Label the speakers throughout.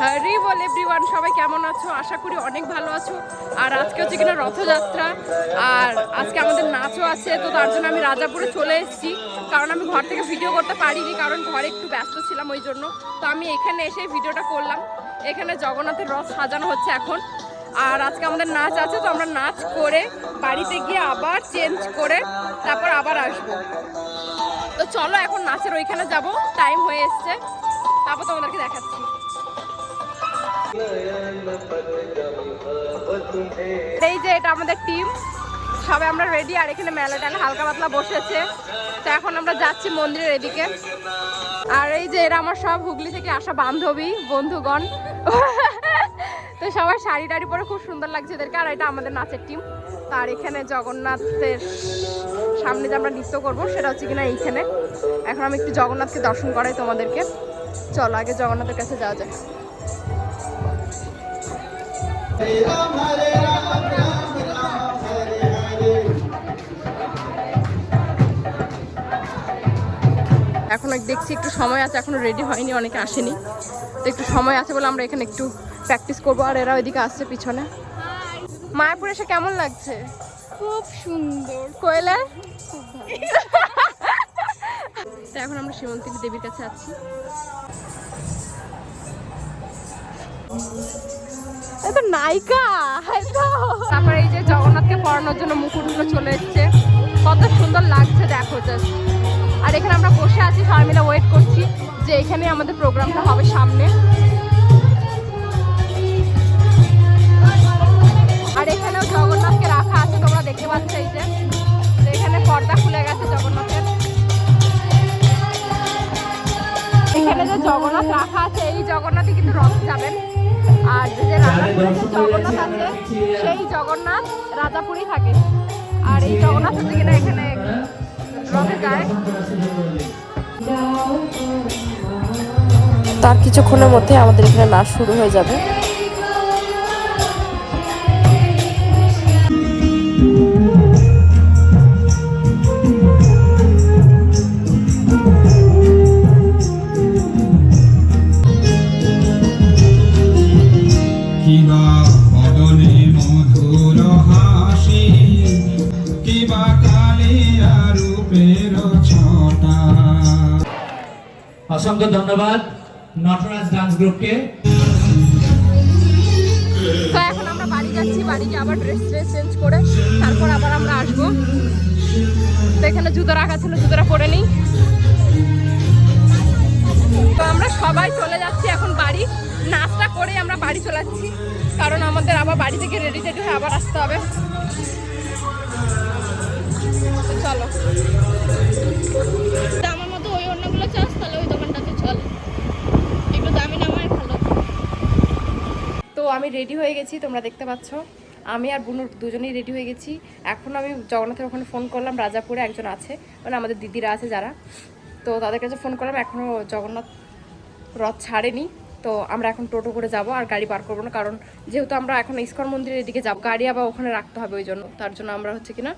Speaker 1: Harry বল everyone, সবাই কেমন আছো? আশা করি অনেক ভালো আছো। আর আজকে হচ্ছে কিনা রথযাত্রা, আর আজকে আমাদের নাচও আছে। তো তার জন্য আমি রাজাপুরে চলে এসেছি, কারণ আমি ঘর থেকে ভিডিও করতে পারিনি, কারণ ঘরে একটু ব্যস্ত ছিলাম ওই জন্য। তো আমি এখানে এসে ভিডিওটা করলাম। এখানে জগন্নাথের রথ সাজানো হচ্ছে এখন, আর আজকে আমাদের নাচ আছে। তো আমরা নাচ করে বাড়িতে গিয়ে আবার চেঞ্জ করে তারপর আবার আসবো। তো চলো এখন নাচের ওইখানে যাব, টাইম হয়ে এসছে, তারপর তোমাদেরকে দেখাচ্ছি। এই যে এটা আমাদের টিম, সবাই আমরা রেডি। আর এখানে মেলা টেলা হালকা পাতলা বসেছে। তো এখন আমরা যাচ্ছি মন্দিরের এদিকে। আর এই যে এরা আমার সব হুগলি থেকে আসা বান্ধবী বন্ধুগণ। তো সবাই শাড়ি টাড়ি পরে খুব সুন্দর লাগছে এদেরকে। আর এটা আমাদের নাচের টিম। তার এখানে জগন্নাথের সামনে যে আমরা নৃত্য করবো সেটা হচ্ছে কিনা এইখানে। এখন আমি একটু জগন্নাথকে দর্শন করাই তোমাদেরকে। চলো আগে জগন্নাথের কাছে যাওয়া যায়। এখন দেখছি একটু সময় আছে, এখনো রেডি হয়নি, অনেকে আসেনি। তো একটু সময় আছে বলে আমরা এখানে একটু প্র্যাকটিস করবো। আর এরা ওইদিকে আসছে পিছনে। মায়াপুর এসে কেমন লাগছে?
Speaker 2: খুব সুন্দর।
Speaker 1: কোয়েলের খুব ভালো। তো এখন আমরা শ্রীমন্তী দেবীর কাছে আছি। তো নায়িকা। তারপরে এই যে জগন্নাথকে পড়ানোর জন্য মুকুটগুলো চলে এসছে, কত সুন্দর লাগছে দেখো জাস্ট। আর এখানে আমরা বসে আছি, সবাই মিলে ওয়েট করছি যে এখানে আমাদের প্রোগ্রামটা হবে সামনে। আর এখানেও জগন্নাথকে রাখা আছে, তোমরা দেখতে পাচ্ছ। এই যে এখানে পর্দা খুলে গেছে জগন্নাথের। এখানে যে জগন্নাথ রাখা আছে, এই জগন্নাথই কিন্তু রথ যাবেন। আর যে রাজাপুরে যে জগন্নাথ আছে, সেই জগন্নাথ রাজাপুরেই থাকে। আর এই জগন্নাথ হচ্ছে কিনা এখানে রথে যায়।
Speaker 3: তার কিছুক্ষণের মধ্যে আমাদের এখানে নাচ শুরু হয়ে যাবে।
Speaker 4: অসংখ্য ধন্যবাদ নটরাজ ডান্স গ্রুপকে।
Speaker 1: তো এখন আমরা বাড়ি যাচ্ছি, বাড়ি গিয়ে আবার ড্রেস চেঞ্জ করে তারপর আবার আমরা আসবো। তো এখানে জুতো রাখা ছিল, জুতোটা পরে নিই। তো আমরা সবাই চলে যাচ্ছি এখন বাড়ি। নাচটা করে আমরা বাড়ি চলে যাচ্ছি, কারণ আমাদের আবার বাড়ি থেকে রেডি টেডি হয়ে আবার আসতে হবে। চলো,
Speaker 2: আমার মতো ওই অন্যগুলো চাস তাহলে ওই দোকানটাতে চল, একটু দামি নামায় ভালো।
Speaker 1: তো আমি রেডি হয়ে গেছি, তোমরা দেখতে পাচ্ছ। আমি আর বুনুর দুজনেই রেডি হয়ে গেছি। এখন আমি জগন্নাথের ওখানে ফোন করলাম, রাজাপুরে একজন আছে, মানে আমাদের দিদিরা আছে যারা। তো তাদের কাছে ফোন করলাম, এখনও জগন্নাথ রথ ছাড়েনি। তো আমরা এখন টোটো করে যাব, আর গাড়ি পার করবো না, কারণ যেহেতু আমরা এখন ইস্কন মন্দিরের দিকে যাব, গাড়ি আবার ওখানে রাখতে হবে ওই জন্য। তার জন্য আমরা হচ্ছে কিনা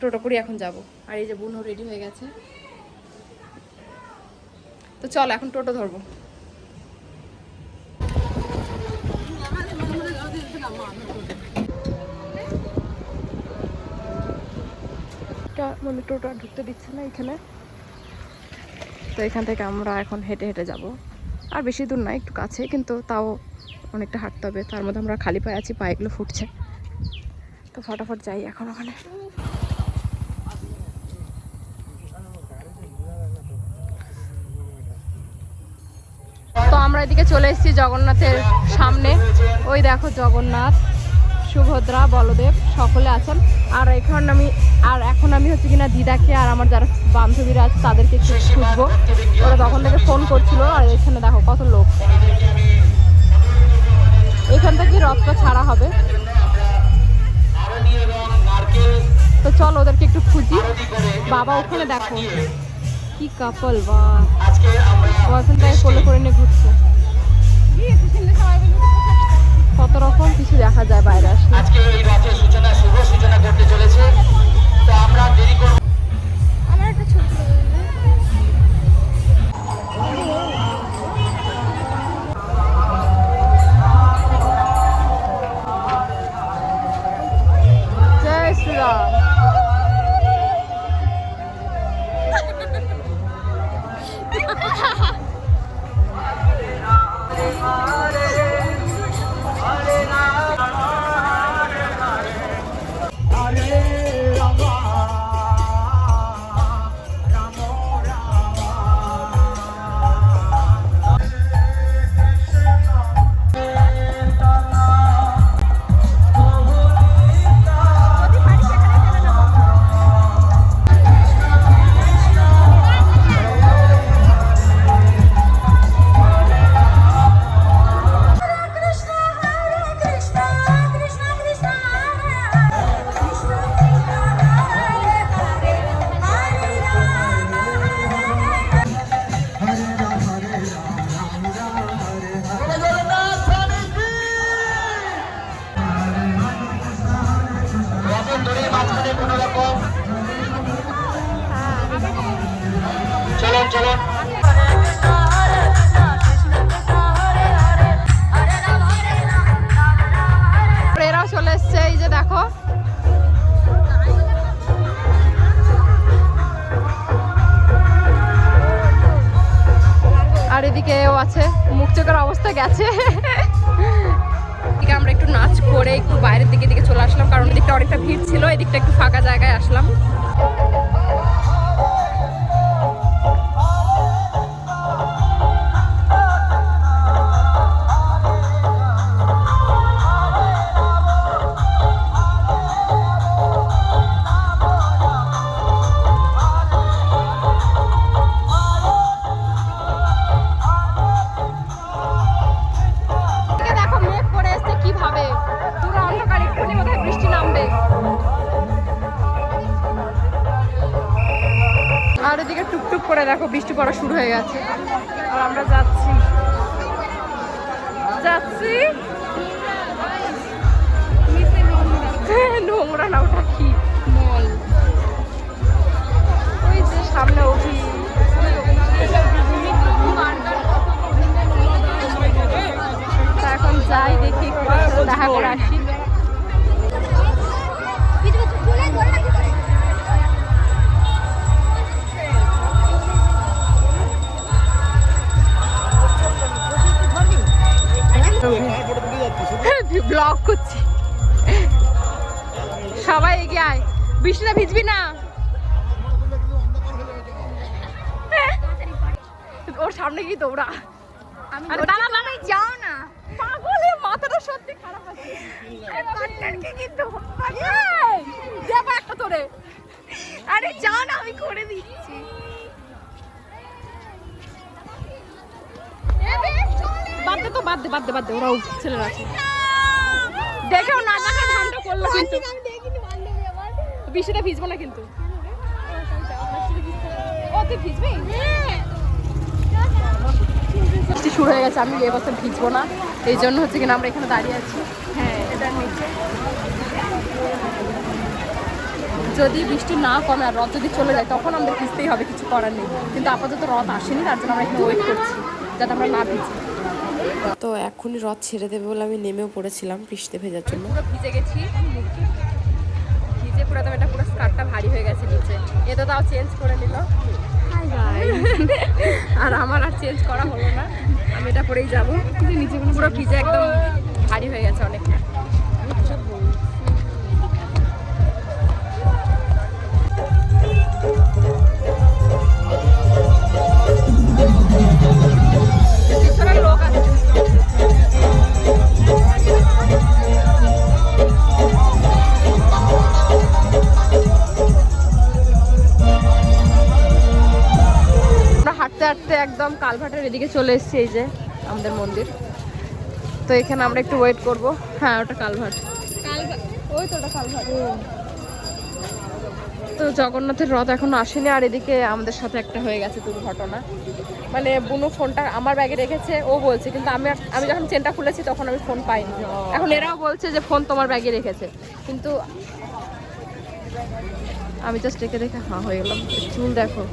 Speaker 1: টোটো করে এখন যাব। আর এই যে বুনও রেডি হয়ে গেছে। তো চল এখন টোটো ধরবো। মানে টোটো আর ঢুকতে দিচ্ছে না এখানে। তো এখান থেকে আমরা এখন হেঁটে হেঁটে যাব। আর বেশি দূর না, একটু কাছে, কিন্তু তাও অনেকটা হাঁটতে হবে। তার মধ্যে আমরা খালি পায়ে আছি, পায়েগুলো ফুটছে। তো ফটাফট যাই এখন ওখানে। তো আমরা এদিকে চলে এসেছি জগন্নাথের সামনে। ওই দেখো জগন্নাথ, সুভদ্রা, বলদেব সকলে আছেন। আর এখন আমি হচ্ছে কিনা দিদাকে আর আমার যারা বান্ধবীরা আছে তাদেরকে একটু খুঁজবো। ওরা তখন থেকে ফোন করছিল। আর এখানে দেখো কত লোক। এখান থেকে রথটা ছাড়া হবে। তো চল ওদেরকে একটু খুঁজি। বাবা ওখানে দেখো কি কাপল, বা বয়ফ্রেন্ডটাকে কোলে করে নিয়ে ঘুরছে। কত রকম কিছু দেখা যায় বাইরে আসলে।
Speaker 5: আজকে এই রথের শুভ সূচনা করতে চলেছে। তো আমরা দেরি করব।
Speaker 2: আমার একটা ছোট
Speaker 1: গেছে। আমরা একটু নাচ করে একটু বাইরের দিকে চলে আসলাম, কারণ এদিকটা অনেকটা ভিড় ছিল, এদিকটা একটু ফাঁকা জায়গায় আসলাম। আর এদিকে টুকটুক করে দেখো বৃষ্টি পড়া শুরু হয়ে গেছে, আর আমরা যাচ্ছি নোংরা না, ওটা কি মল, ওই যে সামনে অফিস। এখন যাই দেখি দেখা করে আসি। ব্লগ করছি, সবাই এগিয়ে আয়, বৃষ্টিটা ভিজবি না। ওর সামনে গিয়ে দৌড়া, যাও না পাগলে, মাথাটা সত্যি খারাপ আছে কিন্তু একটা তোরে। আরে যাও না, আমি করে দিচ্ছি। বাদ দে ওরাও ছেলেরা আছে, দেখেও না দেখা ধানটা করলো, কিন্তু বৃষ্টিটা ভিজবো না কিন্তু। ও তুই ভিজবি? বৃষ্টি শুরু হয়ে গেছে, আমি এবছর ভিজবো না, এই জন্য হচ্ছে কিনা আমরা এখানে দাঁড়িয়ে আছি। হ্যাঁ, এটার নিচে যদি বৃষ্টি না কমে আর রথ যদি চলে যায় তখন আমাদের ভিজতেই হবে, কিছু করার নেই। কিন্তু আপাতত রথ আসেনি, তার জন্য আমরা এখানে ওয়েট করছি যাতে আমরা না ভিজি।
Speaker 3: তো এখনই রথ ছেড়ে দেবে বলে আমি নেমেও পড়েছিলাম বৃষ্টিতে ভেজার জন্য।
Speaker 1: পুরো ভিজে গেছি, ভিজে পুরো একদম, এটা পুরো স্কার্টটা ভারী হয়ে গেছে নিচে। এটা তাও চেঞ্জ করে নিল, আর আমার আর চেঞ্জ করা হলো না, আমি এটা পরেই যাবো। কিন্তু নিচে পুরো ভিজে একদম ভারী হয়ে গেছে অনেকটা। লোক আছে, হাঁটতে হাঁটতে একদম কালভার্টের এদিকে চলে এসেছি, এই যে আমাদের মন্দির। তো এখানে আমরা একটু ওয়েট করব। হ্যাঁ, ওটা কালভার্ট, ওই তো ওটা কালভার্ট। তো জগন্নাথের রথ এখনো আসেনি, আর এদিকে আমাদের সাথে একটা হয়ে গেছে দুর্ঘটনা। মানে বুনু ফোনটা আমার ব্যাগে রেখেছে, ও বলছে, কিন্তু আমি যখন চেনটা খুলেছি তখন আমি ফোন পাইনি। এখন এরাও বলছে যে ফোন তোমার ব্যাগে রেখেছে, কিন্তু আমি জাস্ট রেখে দেখে হাঁ হয়ে গেলাম। চুল দেখো,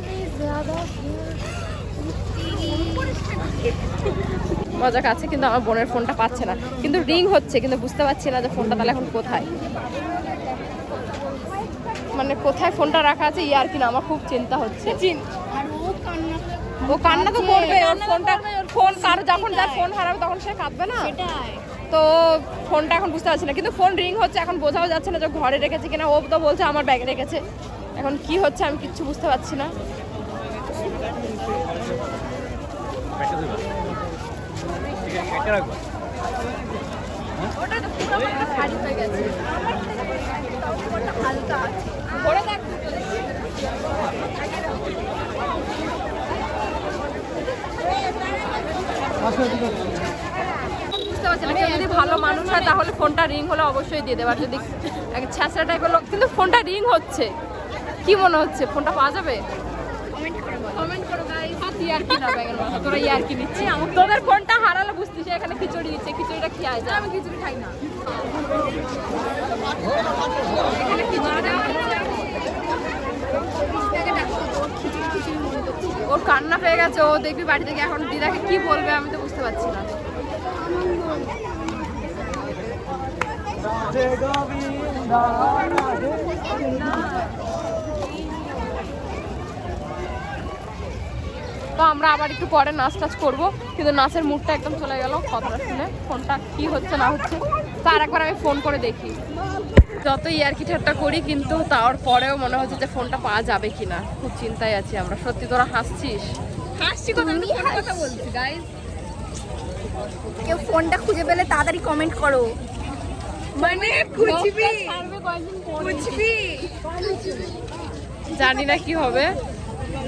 Speaker 1: মজা কাছে, কিন্তু আমার বোনের ফোনটা পাচ্ছে না, কিন্তু রিং হচ্ছে, কিন্তু বুঝতে পারছি না যে ফোনটা তাহলে এখন কোথায়, মানে কোথায় ফোনটা রাখা আছে ইয়ার কিনা, আমার খুব চিন্তা হচ্ছে। ও কান্না তো করবে, ওর ফোনটা যখন যার ফোন হারাবে তখন সে কাঁদবে না, তো ফোনটা এখন বুঝতে পারছি না, কিন্তু ফোন রিং হচ্ছে, এখন বোঝাও যাচ্ছে না যে ঘরে রেখেছে কিনা। ও তো বলছে আমার ব্যাগে রেখেছে, এখন কি হচ্ছে আমি কিচ্ছু বুঝতে পারছি না। ওটা তো পুরো ভারী হয়ে গেছে, হালকা আছে, ঘরে দেখ। বুঝতে পারছি না, যদি ভালো মানুষ হয় তাহলে ফোনটা রিং হলে অবশ্যই দিয়ে দেবে, আর যদি ছ্যাঁচড়া টাইপের লোক, কিন্তু ফোনটা রিং হচ্ছে, কি মনে হচ্ছে ফোনটা পাওয়া যাবে? কমেন্ট করো গাইস। ইয়ারকি না ব্যাগের মাথা, তোরা ইয়ারকি নিচ্ছি। তোদের ফোনটা হারালে বুঝতিস, এখানে খিচুড়ি দিচ্ছে, খিচুড়িটা কি আছে? আমি খিচুড়ি খাই না, এখানে খিচুড়ি দেওয়া হচ্ছে। ওর কান্না পেয়ে গেছে, ও দেখবি বাড়ি থেকে এখন দিদাকে কি বলবে আমি তো বুঝতে পারছি না। তো আমরা আবার একটু পরে নাচ টাচ করবো, কিন্তু নাচের মুডটা একদম চলে গেল কথাটা শুনে। ফোনটা কি হচ্ছে না হচ্ছে তার একবার আমি ফোন করে দেখি। যত ইয়ার্কি ঠাট্টা করি কিন্তু তারপরেও মনে হচ্ছে যে ফোনটা পাওয়া যাবে কিনা, খুব চিন্তায় আছি আমরা। সত্যি তোরা হাসছিস?
Speaker 2: হাসছি কথা, মিথ্যা কথা বলছি গাইস। কেউ ফোনটা খুঁজে পেলে তাড়াতাড়ি কমেন্ট করো। মানে খুঁজবি খুঁজবি,
Speaker 1: জানি না কি হবে,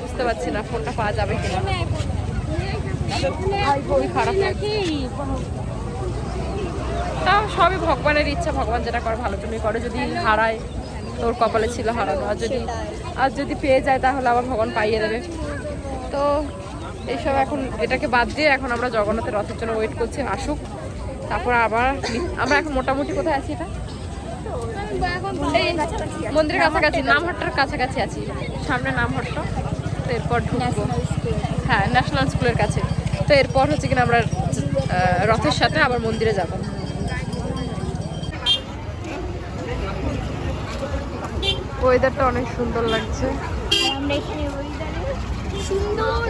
Speaker 1: বুঝতে পারছি না ফোনটা পাওয়া যাবে কিনা। খুবই খারাপ লাগছে। তা সবই ভগবানের ইচ্ছা, ভগবান যেটা করে ভালো জন্যই করে। যদি হারায় তোর কপালে ছিল হারানো, আর যদি পেয়ে যায় তাহলে আবার ভগবান পাইয়ে দেবে। তো এইসব এখন এটাকে বাদ দিয়ে এখন আমরা জগন্নাথের রথের জন্য ওয়েট করছি, আসুক তারপর আবার। আমরা এখন মোটামুটি কোথায় আছি? এটা এই মন্দিরের কাছাকাছি, নামহাট্টার কাছাকাছি আছি, সামনে নামহাট্টা। তো এরপর ঢুকবো, হ্যাঁ ন্যাশনাল স্কুলের কাছে। তো এরপর হচ্ছে কিনা আমরা রথের সাথে আবার মন্দিরে যাব। ওয়েদারটা অনেক সুন্দর লাগছে।
Speaker 2: আমরা এখানে সুন্দর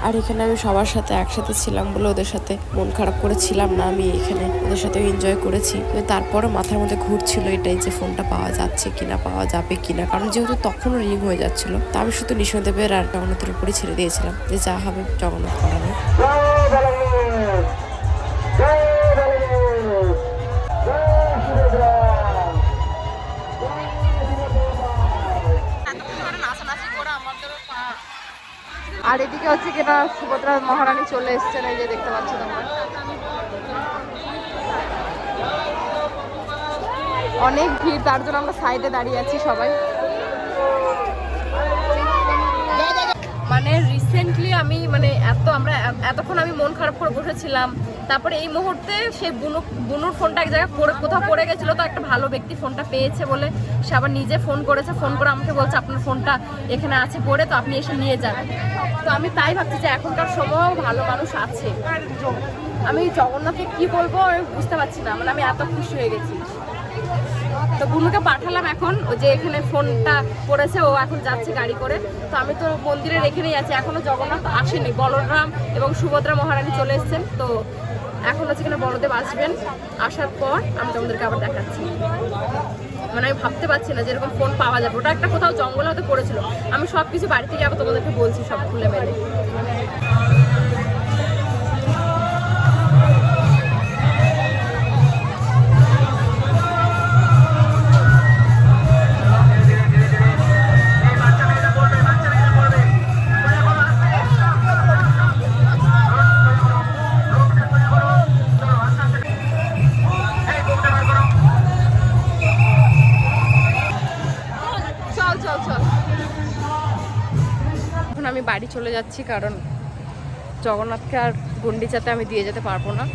Speaker 3: আর এখানে আমি সবার সাথে একসাথে ছিলাম বলে ওদের সাথে মন খারাপ করেছিলাম না। আমি এখানে ওদের সাথে এনজয় করেছি, কিন্তু তারপরে মাথার মধ্যে ঘুরছিল এটাই যে ফোনটা পাওয়া যাচ্ছে কিনা, পাওয়া যাবে কিনা। কারণ যেহেতু তখনও রিং হয়ে যাচ্ছিল, তা আমি শুধু নিঃসন্দেহের আর জগন্নাথের উপরই ছেড়ে দিয়েছিলাম যে যা হবে জগন্নাথ করাবে।
Speaker 1: আর এদিকে হচ্ছে কিনা সুভদ্রা মহারানী চলে এসছেন, এই যে দেখতে পাচ্ছ তোমরা। অনেক ভিড়, তার জন্য আমরা সাইডে দাঁড়িয়ে আছি সবাই। মানে রিসেন্টলি আমি মানে আমরা এতক্ষণ আমি মন খারাপ করে বসেছিলাম, তারপরে এই মুহূর্তে সে বুনুর ফোনটা এক জায়গায় কোথাও পড়ে গেছিলো, তো একটা ভালো ব্যক্তি ফোনটা পেয়েছে বলে সে আবার নিজে ফোন করেছে। ফোন করে আমাকে বলছে আপনার ফোনটা এখানে আছে পড়ে, তো আপনি এসে নিয়ে যান। তো আমি তাই ভাবছি যে এখনকার সময়ও ভালো মানুষ আছে। আমি জগন্নাথকে কি বলবো আমি বুঝতে পারছি না, মানে আমি এত খুশি হয়ে গেছি। তো বুনুকে পাঠালাম এখন, ওই যে এখানে ফোনটা পড়েছে, ও এখন যাচ্ছে গাড়ি করে। তো আমি তো মন্দিরের এখানেই আছি, এখনো জগন্নাথ আসেনি। বলরাম এবং সুভদ্রা মহারানী চলে এসেছেন, তো এখন হচ্ছে কিনা বলদেব আসবেন। আসার পর আমি তোমাদেরকে আবার দেখাচ্ছি। মানে আমি ভাবতে পারছি না যেরকম ফোন পাওয়া যাবে। ওটা একটা কোথাও জঙ্গলে হতে পড়েছিল। আমি সব কিছু বাড়ি থেকে আবার তোমাদেরকে বলছি সব খুলে মেলে। আমি বাড়ি চলে যাচ্ছি, কারণ জগন্নাথকে আর গুন্ডিচাতে আমি দিয়ে যেতে পারবো না।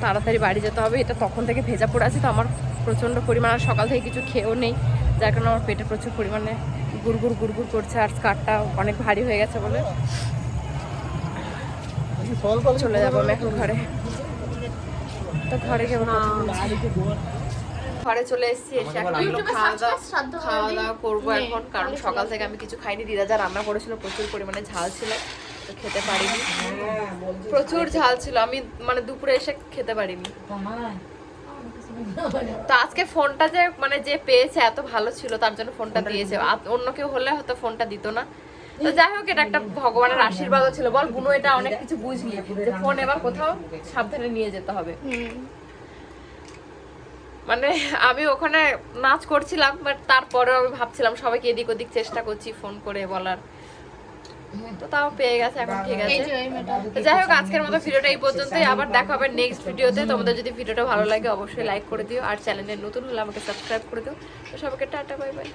Speaker 1: তাড়াতাড়ি বাড়ি যেতে হবে। এটা তখন থেকে ভেজা পড়ে আছে, তো আমার প্রচণ্ড পরিমাণ, আর সকাল থেকে কিছু খেয়েও নেই, যার কারণে আমার পেটে প্রচুর পরিমাণে গুড়গুড় গুড়গুড় করছে। আর স্কার্টটা অনেক ভারী হয়ে গেছে বলে চলে যাবো আমি এখন ঘরে। তো ঘরে গিয়ে ঘরে চলে এসেছি, এসে এখন খাওয়া দাওয়া করবো এখন। কারণ সকাল থেকে আমি কিছু খাইনি। দিদা যা রান্না করেছিল প্রচুর পরিমাণে ঝাল ছিল, তো খেতে পারিনি। প্রচুর ঝাল ছিল, আমি মানে দুপুরে এসে খেতে পারিনি। তো আজকে ফোনটা যে মানে যে পেয়েছে এত ভালো ছিল, তার জন্য ফোনটা দিয়েছে। অন্য কেউ হলে হয়তো ফোনটা দিত না। তো যাই হোক, এটা একটা ভগবানের আশীর্বাদও ছিল। বল বুনু, এটা অনেক কিছু বুঝলি যে ফোন এবার কোথাও সাবধানে নিয়ে যেতে হবে। মানে আমি ওখানে নাচ করছিলাম, বাট তারপরেও আমি ভাবছিলাম সবাইকে এদিক ওদিক চেষ্টা করছি ফোন করে বলার, তো তাও পেয়ে গেছে এখন, ঠিক আছে। যাই হোক, আজকের মতো ভিডিওটা এই পর্যন্তই। আবার দেখা হবে নেক্সট ভিডিওতে। তোমাদের যদি ভিডিওটা ভালো লাগে অবশ্যই লাইক করে দিও, আর চ্যানেলে নতুন হলে আমাকে সাবস্ক্রাইব করে দিও। তো সবাইকে টাটা, বাই বাই।